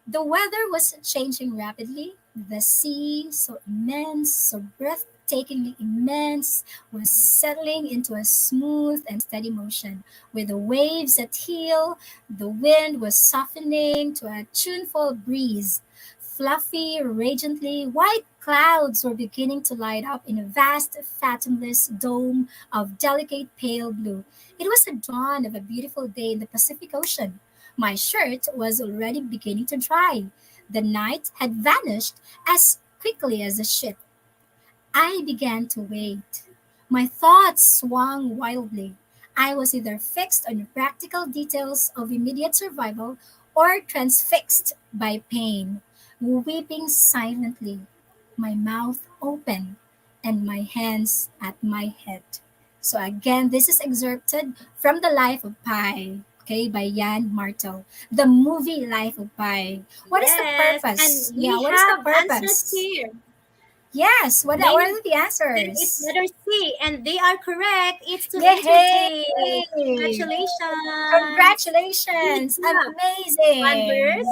The weather was changing rapidly. The sea, so immense, so breathtakingly immense, was settling into a smooth and steady motion. With the waves at heel, the wind was softening to a tuneful breeze. Fluffy, radiantly white clouds were beginning to light up in a vast, fathomless dome of delicate pale blue. It was the dawn of a beautiful day in the Pacific Ocean. My shirt was already beginning to dry. The night had vanished as quickly as the ship. I began to wait. My thoughts swung wildly. I was either fixed on the practical details of immediate survival or transfixed by pain, weeping silently, my mouth open and my hands at my head. So again, this is excerpted from The Life of Pi, okay, by Jan Martel. The movie Life of Pi. What is the Yes, purpose? and Yeah, we what is the have answers purpose? here. Yes, what They are the said it's answers? letter C, and they are correct. It's to Yay! entertain. Congratulations. Good Congratulations! job, Amazing! Wonders.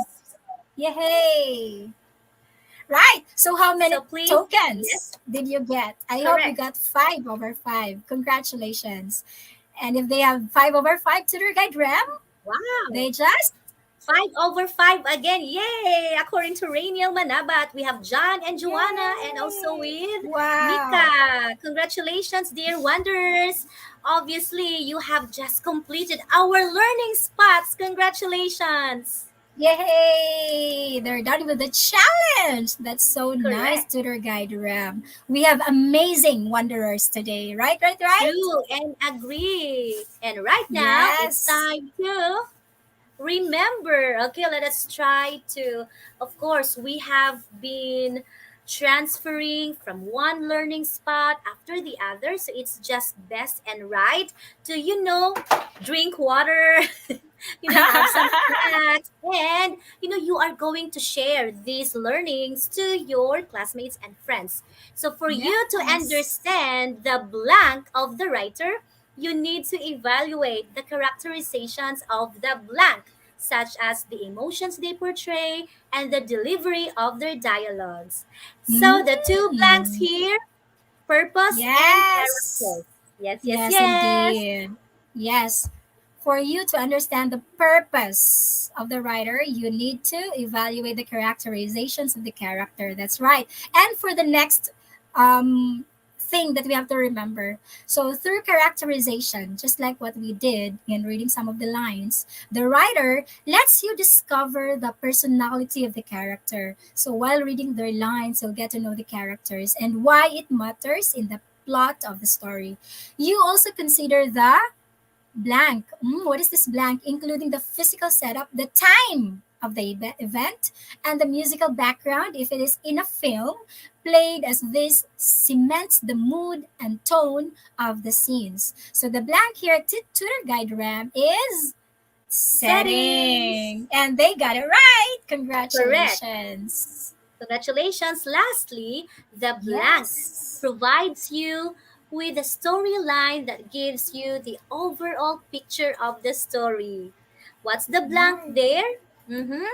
Yay! Right. So how many So please, yes, tokens did you get? I hope you correct. got 5/5. Congratulations. And if they have 5/5 to their guide RAM, Wow. they just 5/5 again. Yay! According to Rainiel Manabat, we have John and Joanna and also yay! with Wow. Mika. Congratulations, dear Wanderers. Obviously, you have just completed our learning spots. Congratulations. Yay! They're done with the challenge. That's so nice, Correct. Tutor Guide Ram. We have amazing wanderers today. Right, right, right? True and agree. And right now, it's Yes. time to remember. Okay, let us try to, of course, we have been transferring from one learning spot after the other, so it's just best and right to, drink water, have some snacks, and you are going to share these learnings to your classmates and friends. So for you to Yes. understand the blank of the writer, you need to evaluate the characterizations of the blank, such as the emotions they portray and the delivery of their dialogues. So the two blanks Mm. here, purpose and Yes. characters. Yes, yes, Yes, yes. indeed. Yes. For you to understand the purpose of the writer, you need to evaluate the characterizations of the character. That's right. And for the next um, thing that we have to remember, so through characterization, just like what we did in reading some of the lines, the writer lets you discover the personality of the character. So while reading their lines, you'll get to know the characters and why it matters in the plot of the story. You also consider the blank. What is this blank? Including the physical setup, the time of the event, and the musical background, if it is in a film, played as this cements the mood and tone of the scenes. So the blank here, Tutor Guide Ram, is Settings. setting. And they got it right. Correct. Congratulations. Congratulations. Lastly, the blank Yes. provides you with a storyline that gives you the overall picture of the story. What's the blank Right. there? Mm-hmm.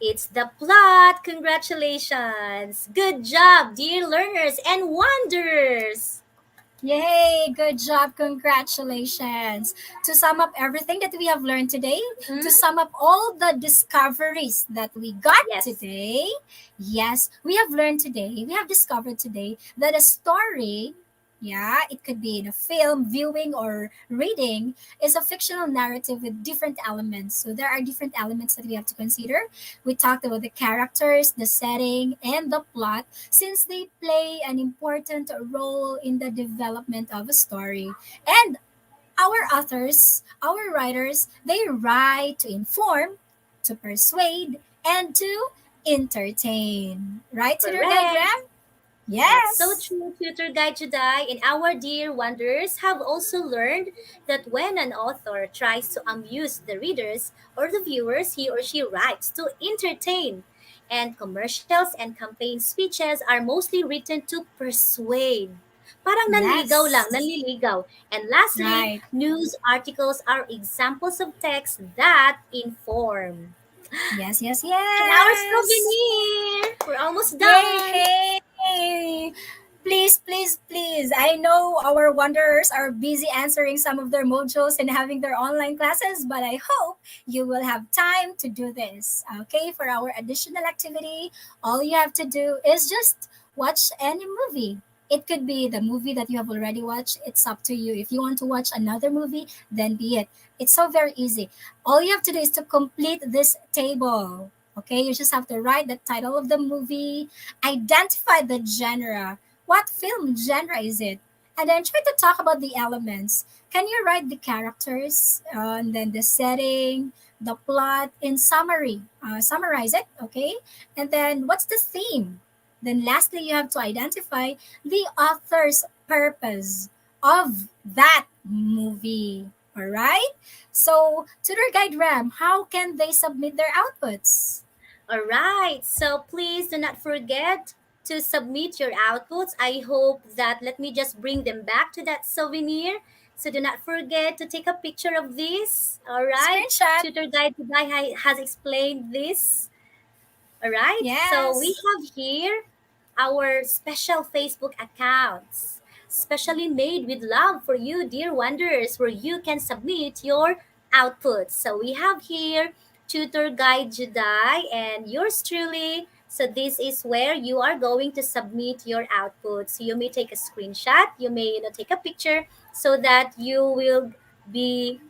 It's the plot. Congratulations. Good job, dear learners and wanderers. Yay! Good job. Congratulations. To sum up everything that we have learned today, to Mhm. sum up all the discoveries that we got Yes. today, yes, we have learned today, we have discovered today that a story, yeah, it could be in a film, viewing, or reading, is a fictional narrative with different elements. So there are different elements that we have to consider. We talked about the characters, the setting, and the plot since they play an important role in the development of a story. And our authors, our writers, they write to inform, to persuade, and to entertain. Right, Tutor Guide Correct. Ram? That's so Yes. true, Tutor Guide Jedi, and our dear wanderers have also learned that when an author tries to amuse the readers or the viewers, he or she writes to entertain. And commercials and campaign speeches are mostly written to persuade. Parang nanligaw lang, Yes. nanliligaw. And lastly, Right. news articles are examples of text that inform. Yes, yes, And our yes. souvenir! We're almost done! Yay! Please, please, please. I know our wanderers are busy answering some of their modules and having their online classes, but I hope you will have time to do this. Okay, for our additional activity, all you have to do is just watch any movie. It could be the movie that you have already watched. It's up to you. If you want to watch another movie, then be it. It's so very easy. All you have to do is to complete this table. Okay, you just have to write the title of the movie, identify the genre. What film genre is it? And then try to talk about the elements. Can you write the characters and then the setting, the plot in summary? Summarize it, okay? And then what's the theme? Then lastly, you have to identify the author's purpose of that movie. All right? So, Tutor Guide Ram, how can they submit their outputs? All right. So please do not forget to submit your outputs. I hope that let me just bring them back to that souvenir. So do not forget to take a picture of this. All right. Screenshot. Tutor Guide Dubai has explained this. All right. So we Yes. have here our special Facebook accounts, specially made with love for you, dear wanderers, where you can submit your outputs. So we have here Tutor Guide Jedi and yours truly. So this is where you are going to submit your outputs. So you may take a screenshot, you may take a picture so that you will be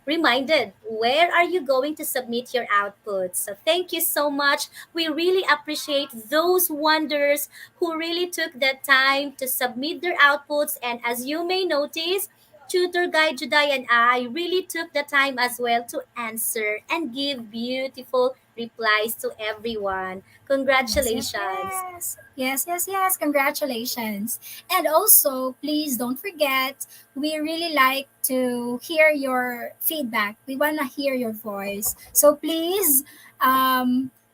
reminded where are you going to submit your outputs. So thank you so much. We really appreciate those wonders who really took the time to submit their outputs. And as you may notice, Tutor Guide Juday and I really took the time as well to answer and give beautiful replies to everyone. Yes, yes, Congratulations. yes. Yes, yes, yes. Congratulations. And also, please don't forget, we really like to hear your feedback. We want to hear your voice. So please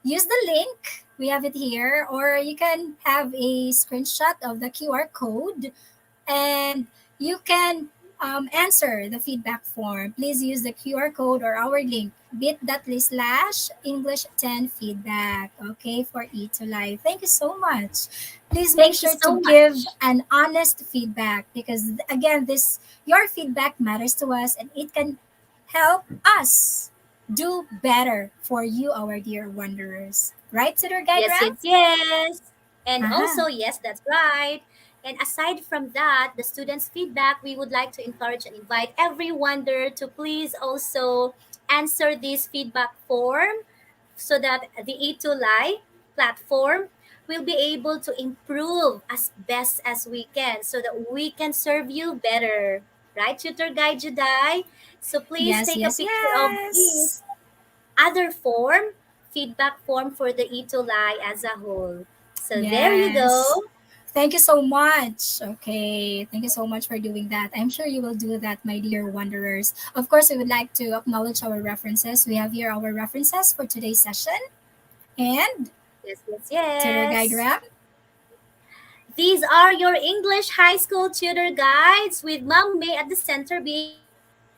use the link. We have it here, or you can have a screenshot of the QR code and you can answer the feedback form. Please use the QR code or our link bit.ly/English 10 feedback. Okay, for E to Live. Thank you so much. Please make Thank you sure to so give much. an honest feedback because again, this your feedback matters to us and it can help us do better for you, our dear wanderers. Right, Tutor Guide Yes, Ram? yes, yes. And Uh-huh. also, yes, that's right. And aside from that, the students' feedback, we would like to encourage and invite everyone there to please also answer this feedback form so that the E2Live platform will be able to improve as best as we can so that we can serve you better. Right, Tutor Guide Juday? So please Yes, take a yes, picture of yes. this other form, feedback form for the E2Lie as a whole. So there you Yes. go. Thank you so much. Okay. Thank you so much for doing that. I'm sure you will do that, my dear wanderers. Of course, we would like to acknowledge our references. We have here our references for today's session. And Yes, yes, Tutor Guide yes. Ram. These are your English high school tutor guides with Ma'am May at the center being